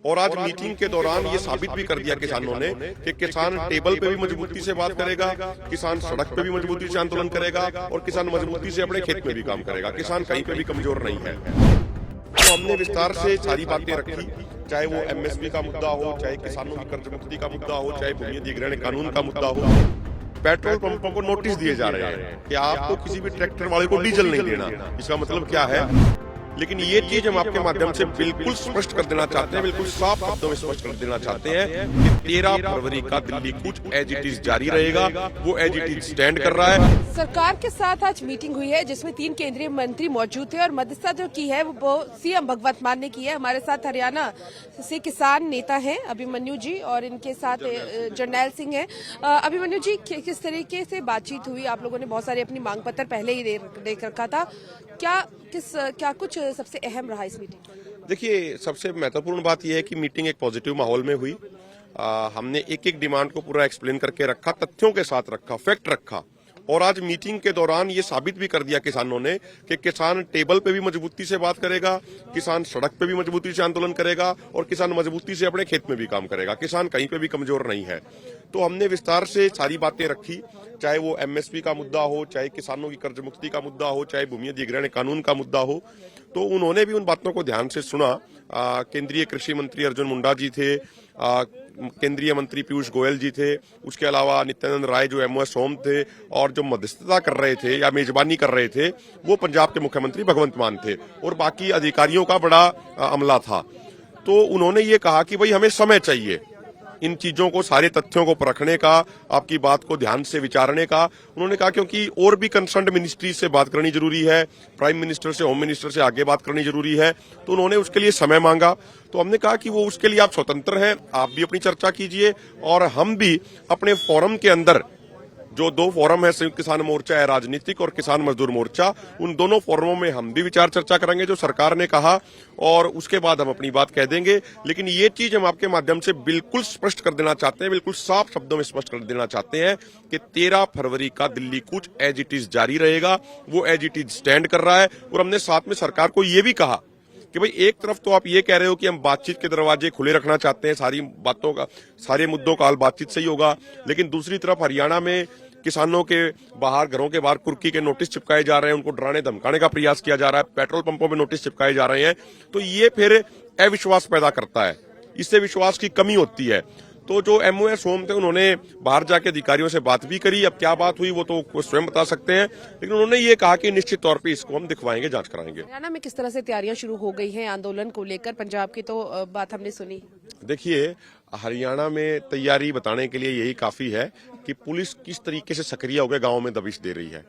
और आज मीटिंग के दौरान ये साबित भी कर दिया किसानों ने कि किसान टेबल पे भी मजबूती से बात करेगा, किसान सड़क पे भी मजबूती से आंदोलन करेगा और किसान मजबूती से अपने खेत में भी काम करेगा। किसान कहीं पे भी कमजोर नहीं है। तो हमने विस्तार से सारी बातें रखी, चाहे वो एमएसपी का मुद्दा हो, चाहे किसानों की कर्ज मुक्ति का मुद्दा हो, चाहे भूमि अधिग्रहण कानून का मुद्दा हो। पेट्रोल पंपों को नोटिस दिए जा रहे हैं कि आपको किसी भी ट्रैक्टर वाले को डीजल नहीं देना। इसका मतलब क्या है? लेकिन ये चीज हम आपके माध्यम से बिल्कुल स्पष्ट कर देना चाहते हैं, बिल्कुल साफ शब्दों में स्पष्ट कर देना चाहते हैं कि 13 फरवरी का दिल्ली कूच एज इट इज जारी रहेगा। वो एज इट इज स्टैंड कर रहा है। सरकार के साथ आज मीटिंग हुई है जिसमें 3 केंद्रीय मंत्री मौजूद थे और मध्यस्थता जो की है वो सीएम भगवंत मान ने की है। हमारे साथ हरियाणा से किसान नेता हैं अभिमन्यु जी और इनके साथ जरनैल सिंह हैं। अभिमन्यु जी, किस तरीके से बातचीत हुई? आप लोगों ने बहुत सारे अपनी मांग पत्र पहले ही देख रखा था। क्या कुछ सबसे अहम रहा इस मीटिंग में? देखिए, सबसे महत्वपूर्ण बात यह है कि मीटिंग एक पॉजिटिव माहौल में हुई। हमने एक एक डिमांड को पूरा एक्सप्लेन करके रखा, तथ्यों के साथ रखा, फैक्ट रखा। और आज मीटिंग के दौरान ये साबित भी कर दिया किसानों ने कि किसान टेबल पे भी मजबूती से बात करेगा, किसान सड़क पे भी मजबूती से आंदोलन करेगा और किसान मजबूती से अपने खेत में भी काम करेगा। किसान कहीं पे भी कमजोर नहीं है। तो हमने विस्तार से सारी बातें रखी, चाहे वो एमएसपी का मुद्दा हो, चाहे किसानों की कर्ज मुक्ति का मुद्दा हो, चाहे भूमि अधिग्रहण कानून का मुद्दा हो। तो उन्होंने भी उन बातों को ध्यान से सुना। केंद्रीय कृषि मंत्री अर्जुन मुंडा जी थे, केंद्रीय मंत्री पीयूष गोयल जी थे, उसके अलावा नित्यानंद राय जो एमओएस होम थे, और जो मध्यस्थता कर रहे थे या मेजबानी कर रहे थे वो पंजाब के मुख्यमंत्री भगवंत मान थे और बाकी अधिकारियों का बड़ा अमला था। तो उन्होंने ये कहा कि भाई हमें समय चाहिए इन चीजों को, सारे तथ्यों को परखने का, आपकी बात को ध्यान से विचारने का। उन्होंने कहा क्योंकि और भी कंसर्न्ड मिनिस्ट्री से बात करनी जरूरी है, प्राइम मिनिस्टर से, होम मिनिस्टर से आगे बात करनी जरूरी है। तो उन्होंने उसके लिए समय मांगा। तो हमने कहा कि वो उसके लिए आप स्वतंत्र हैं, आप भी अपनी चर्चा कीजिए और हम भी अपने फोरम के अंदर, जो 2 फोरम है, संयुक्त किसान मोर्चा है राजनीतिक और किसान मजदूर मोर्चा, उन दोनों फोरमों में हम भी विचार चर्चा करेंगे जो सरकार ने कहा और उसके बाद हम अपनी बात कह देंगे। लेकिन ये चीज हम आपके माध्यम से बिल्कुल स्पष्ट कर देना चाहते हैं, बिल्कुल साफ शब्दों में स्पष्ट कर देना चाहते हैं कि 13 फरवरी का दिल्ली कूच एज इट इज जारी रहेगा। वो एज इट इज स्टैंड कर रहा है। और हमने साथ में सरकार को ये भी कहा कि भाई एक तरफ तो आप ये कह रहे हो कि हम बातचीत के दरवाजे खुले रखना चाहते हैं, सारी बातों का, सारे मुद्दों का हल बातचीत से ही होगा, लेकिन दूसरी तरफ हरियाणा में किसानों के बाहर, घरों के बाहर कुर्की के नोटिस चिपकाए जा रहे हैं, उनको डराने धमकाने का प्रयास किया जा रहा है, पेट्रोल पंपों में नोटिस चिपकाए जा रहे हैं। तो ये फिर अविश्वास पैदा करता है, इससे विश्वास की कमी होती है। तो जो एमओएस होम थे उन्होंने बाहर जाके अधिकारियों से बात भी करी। अब क्या बात हुई वो तो स्वयं बता सकते हैं, लेकिन उन्होंने ये कहा कि निश्चित तौर पे इसको हम दिखवाएंगे, जांच कराएंगे। हरियाणा में किस तरह से तैयारियां शुरू हो गई हैं आंदोलन को लेकर? पंजाब की तो बात हमने सुनी। देखिए, हरियाणा में तैयारी बताने के लिए यही काफी है कि पुलिस किस तरीके से सक्रिय होकर गांव में दबिश दे रही है।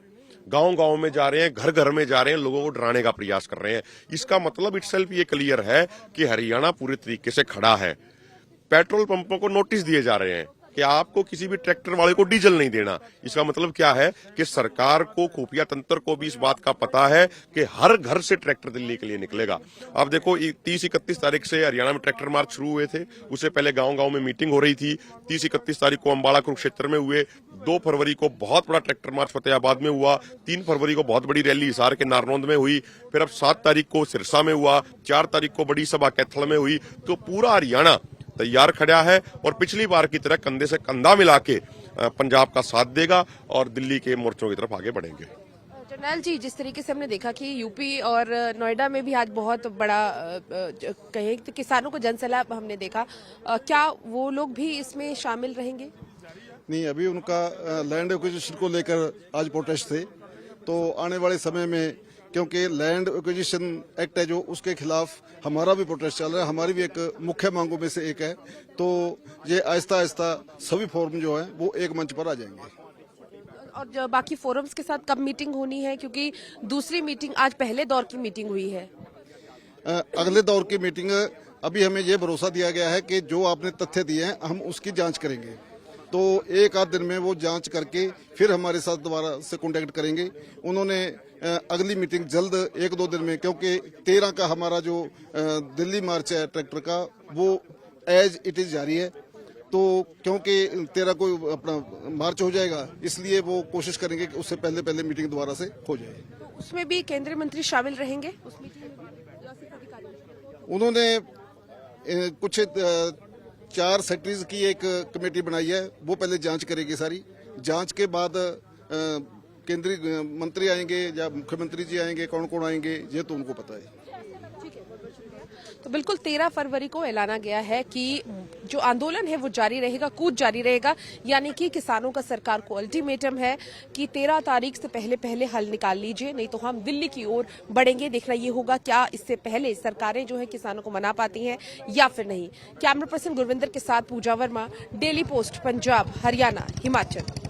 गांव-गांव में जा रहे हैं, घर घर में जा रहे हैं, लोगों को डराने का प्रयास कर रहे हैं। इसका मतलब इटसेल्फ ये क्लियर है कि हरियाणा पूरे तरीके से खड़ा है। पेट्रोल पंपों को नोटिस दिए जा रहे हैं कि आपको किसी भी ट्रैक्टर वाले को डीजल नहीं देना। इसका मतलब क्या है कि सरकार को, खुफिया तंत्र को भी इस बात का पता है कि हर घर से ट्रैक्टर दिल्ली के लिए निकलेगा। आप देखो, 30-31 तारीख से हरियाणा में ट्रैक्टर मार्च शुरू हुए थे, उससे पहले गांव-गांव में मीटिंग हो रही थी। 30-31 तारीख को अम्बाड़ा कुरुक्षेत्र में हुए, 2 फरवरी को बहुत बड़ा ट्रैक्टर मार्च फतेहाबाद में हुआ, 3 फरवरी को बहुत बड़ी रैली हिसार के नारनौंद में हुई, फिर अब 7 तारीख को सिरसा में हुआ, 4 तारीख को बड़ी सभा कैथल में हुई। तो पूरा हरियाणा तैयार खड़ा है और पिछली बार की तरह कंधे से कंधा मिला के पंजाब का साथ देगा और दिल्ली के मोर्चों की तरफ आगे बढ़ेंगे। जरनैल जी, जिस तरीके से हमने देखा कि यूपी और नोएडा में भी आज बहुत बड़ा कहें तो किसानों को जनसैलाब हमने देखा, क्या वो लोग भी इसमें शामिल रहेंगे? नहीं, अभी उनका लैंड एक्विजिशन को लेकर आज प्रोटेस्ट थे। तो आने वाले समय में, क्योंकि लैंड एक्विजिशन एक्ट है जो, उसके खिलाफ हमारा भी प्रोटेस्ट चल रहा है, हमारी भी एक मुख्य मांगों में से एक है। तो ये आहिस्ता आहिस्ता सभी फोरम जो है वो एक मंच पर आ जाएंगे। और जो बाकी फोरम्स के साथ कब मीटिंग होनी है? क्योंकि दूसरी मीटिंग आज पहले दौर की मीटिंग हुई है। अगले दौर की मीटिंग, अभी हमें ये भरोसा दिया गया है कि जो आपने तथ्य दिए हैं हम उसकी जांच करेंगे। तो 1-8 दिन में वो जांच करके फिर हमारे साथ दोबारा से कांटेक्ट करेंगे। उन्होंने अगली मीटिंग जल्द 1-2 दिन में, क्योंकि 13 का हमारा जो दिल्ली मार्च है ट्रैक्टर का, वो एज इट इज जारी है। तो क्योंकि 13 को अपना मार्च हो जाएगा, इसलिए वो कोशिश करेंगे कि उससे पहले मीटिंग दोबारा से हो जाए। उसमें भी केंद्रीय मंत्री शामिल रहेंगे उस मीटिंग में? उन्होंने कुछ 4 सेक्टरीज की एक कमेटी बनाई है, वो पहले जांच करेगी सारी। जांच के बाद केंद्रीय मंत्री आएंगे या मुख्यमंत्री जी आएंगे, कौन कौन आएंगे ये तो उनको पता है। तो बिल्कुल 13 फरवरी को ऐलाना गया है कि जो आंदोलन है वो जारी रहेगा, कूच जारी रहेगा, यानी कि किसानों का सरकार को अल्टीमेटम है कि 13 तारीख से पहले पहले हल निकाल लीजिए, नहीं तो हम दिल्ली की ओर बढ़ेंगे। देखना ये होगा क्या इससे पहले सरकारें जो है किसानों को मना पाती हैं या फिर नहीं। कैमरा पर्सन गुरविंदर के साथ पूजा वर्मा, डेली पोस्ट, पंजाब, हरियाणा, हिमाचल।